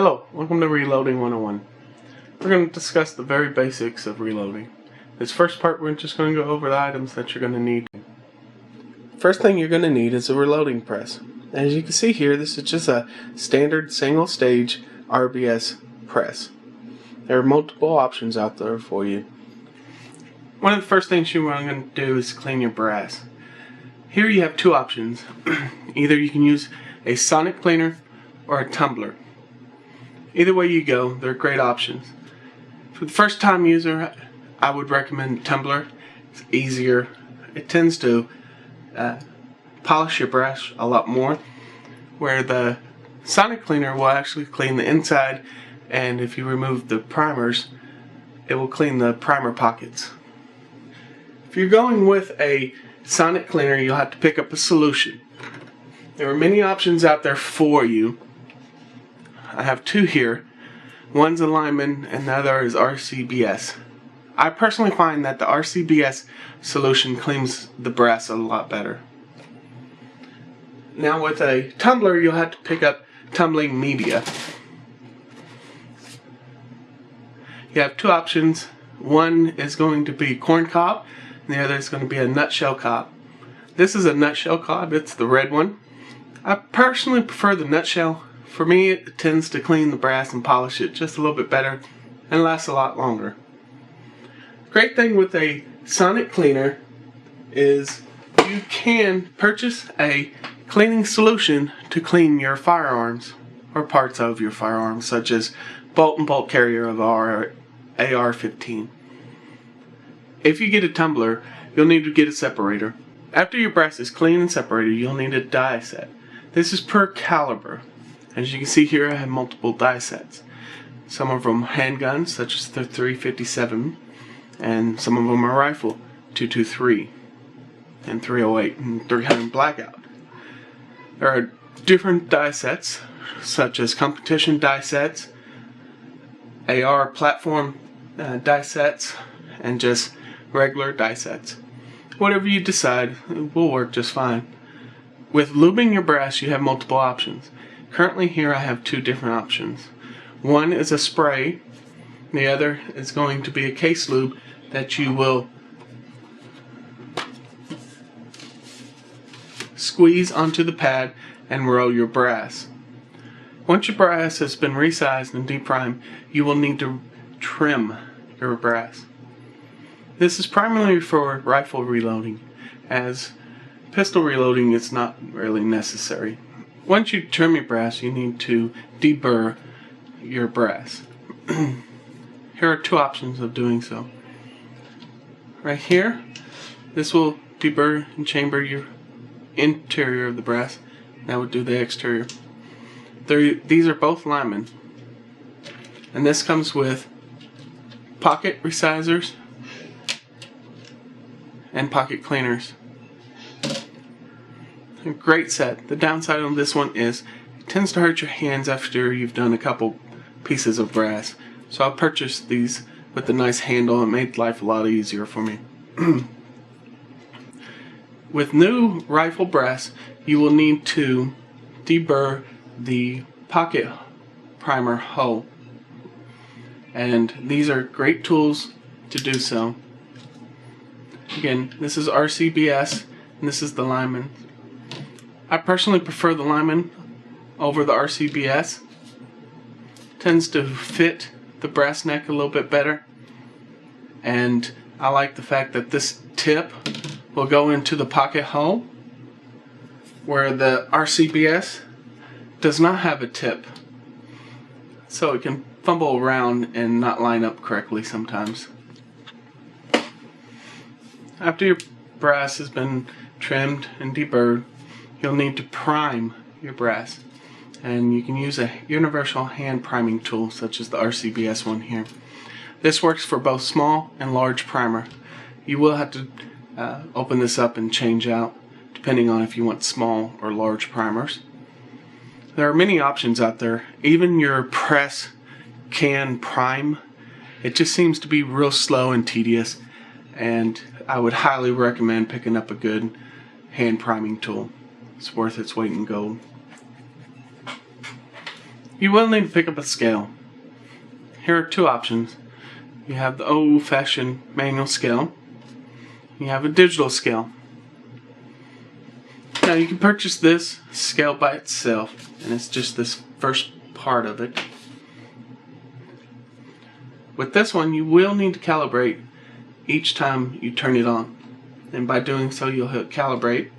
Hello, welcome to Reloading 101. We're going to discuss the very basics of reloading. This first part, we're just going to go over the items that you're going to need. First thing you're going to need is a reloading press. As you can see here, this is just a standard single stage RBS press. There are multiple options out there for you. One of the first things you're going to do is clean your brass. Here you have two options. Either you can use a sonic cleaner or a tumbler. Either way you go, they're great options. For the first time user, I would recommend tumbler. It's easier. It tends to polish your brass a lot more, where the sonic cleaner will actually clean the inside, and if you remove the primers, it will clean the primer pockets. If you're going with a sonic cleaner, you'll have to pick up a solution. There are many options out there for you. I have two here. One's a Lyman and the other is RCBS. I personally find that the RCBS solution cleans the brass a lot better. Now with a tumbler, you'll have to pick up tumbling media. You have two options. One is going to be corn cob and the other is going to be a nutshell cob. This is a nutshell cob. It's the red one. I personally prefer the nutshell. For me, it tends to clean the brass and polish it just a little bit better and lasts a lot longer. Great thing with a sonic cleaner is you can purchase a cleaning solution to clean your firearms or parts of your firearms, such as bolt and bolt carrier of our AR-15. If you get a tumbler, you'll need to get a separator. After your brass is clean and separated, you'll need a die set. This is per caliber. As you can see here, I have multiple die sets. Some of them handguns, such as the .357, and some of them are rifle, .223, and .308, and .300 Blackout. There are different die sets, such as competition die sets, AR platform die sets, and just regular die sets. Whatever you decide, it will work just fine. With lubing your brass, you have multiple options. Currently here I have two different options. One is a spray, the other is going to be a case lube that you will squeeze onto the pad and roll your brass. Once your brass has been resized and deprimed, you will need to trim your brass. This is primarily for rifle reloading, as pistol reloading is not really necessary. Once you trim your brass, you need to deburr your brass. Here are two options of doing so. Right here, this will deburr and chamber your interior of the brass. That would do the exterior. These are both Lyman. And this comes with pocket resizers and pocket cleaners. A great set. The downside on this one is it tends to hurt your hands after you've done a couple pieces of brass. So I purchased these with the nice handle and made life a lot easier for me. With new rifle brass, you will need to deburr the pocket primer hole. And these are great tools to do so. Again, this is RCBS and this is the Lyman. I personally prefer the Lyman over the RCBS. Tends to fit the brass neck a little bit better, and I like the fact that this tip will go into the pocket hole, where the RCBS does not have a tip, so it can fumble around and not line up correctly sometimes. After your brass has been trimmed and deburred, you'll need to prime your brass, and you can use a universal hand priming tool such as the RCBS one here. This works for both small and large primer. You will have to open this up and change out depending on if you want small or large primers. There are many options out there. Even your press can prime. It just seems to be real slow and tedious, and I would highly recommend picking up a good hand priming tool. It's worth its weight in gold. You will need to pick up a scale. Here are two options. You have the old-fashioned manual scale. You have a digital scale. Now you can purchase this scale by itself, and it's just this first part of it. With this one, you will need to calibrate each time you turn it on. And by doing so, you'll hit calibrate.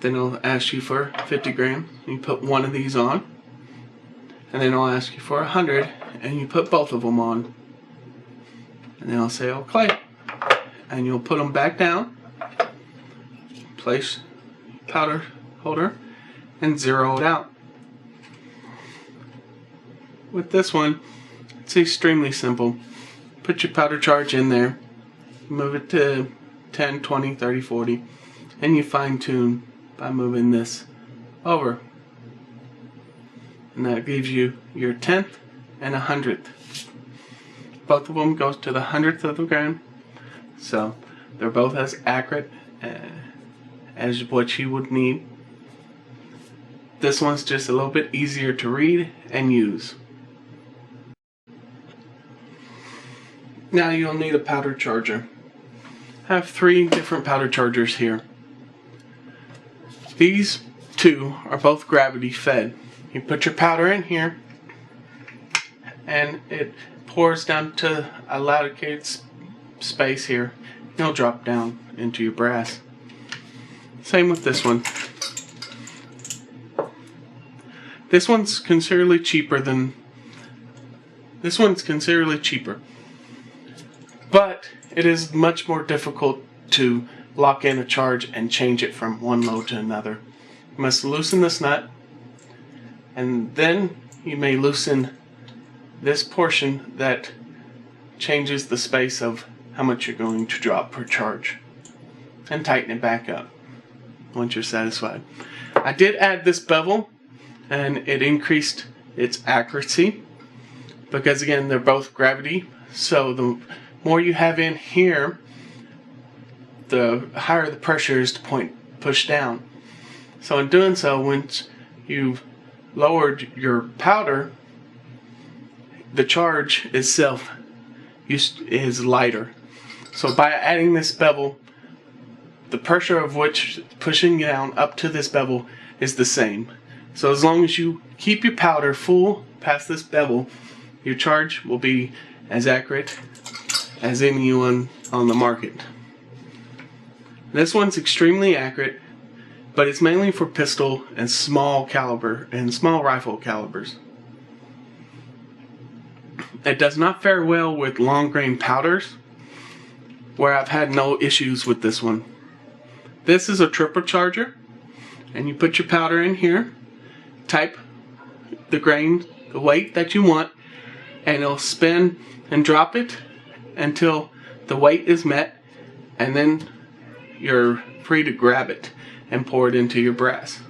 Then it'll ask you for 50 grams. You put one of these on. And then it'll ask you for 100, and you put both of them on. And then it'll say okay. And you'll put them back down. Place powder holder and zero it out. With this one, it's extremely simple. Put your powder charge in there, move it to 10, 20, 30, 40, and you fine tune by moving this over. And that gives you your 10th and 100th. Both of them goes to the 100th of the gram, so they're both as accurate as what you would need. This one's just a little bit easier to read and use. Now you'll need a powder charger. I have 3 different powder chargers here. These 2 are both gravity fed. You put your powder in here and it pours down to a allocated space here. It'll drop down into your brass. Same with this one. This one's considerably cheaper, but it is much more difficult to lock in a charge and change it from one load to another. You must loosen this nut, and then you may loosen this portion that changes the space of how much you're going to drop per charge, and tighten it back up once you're satisfied. I did add this bevel, and it increased its accuracy because again they're both gravity, so the more you have in here, the higher the pressure is to push down. So in doing so, once you've lowered your powder, the charge itself is lighter. So by adding this bevel, the pressure of which pushing down up to this bevel is the same. So as long as you keep your powder full past this bevel, your charge will be as accurate as anyone on the market. This one's extremely accurate, but it's mainly for pistol and small caliber and small rifle calibers. It does not fare well with long grain powders, where I've had no issues with this one. This is a triple charger, and you put your powder in here, type the grain, the weight that you want, and it'll spin and drop it until the weight is met, and then you're free to grab it and pour it into your brass.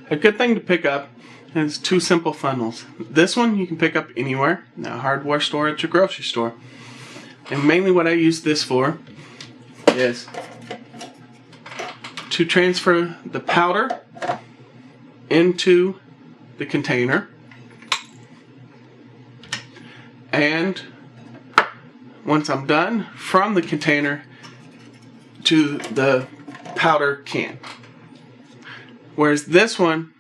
A good thing to pick up is 2 simple funnels. This one you can pick up anywhere, a hardware store, at your grocery store. And mainly what I use this for is to transfer the powder into the container, and once I'm done, from the container to the powder can. Whereas this one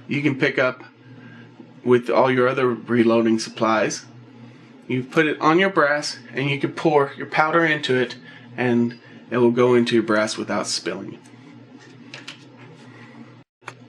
you can pick up with all your other reloading supplies. You put it on your brass and you can pour your powder into it and it will go into your brass without spilling.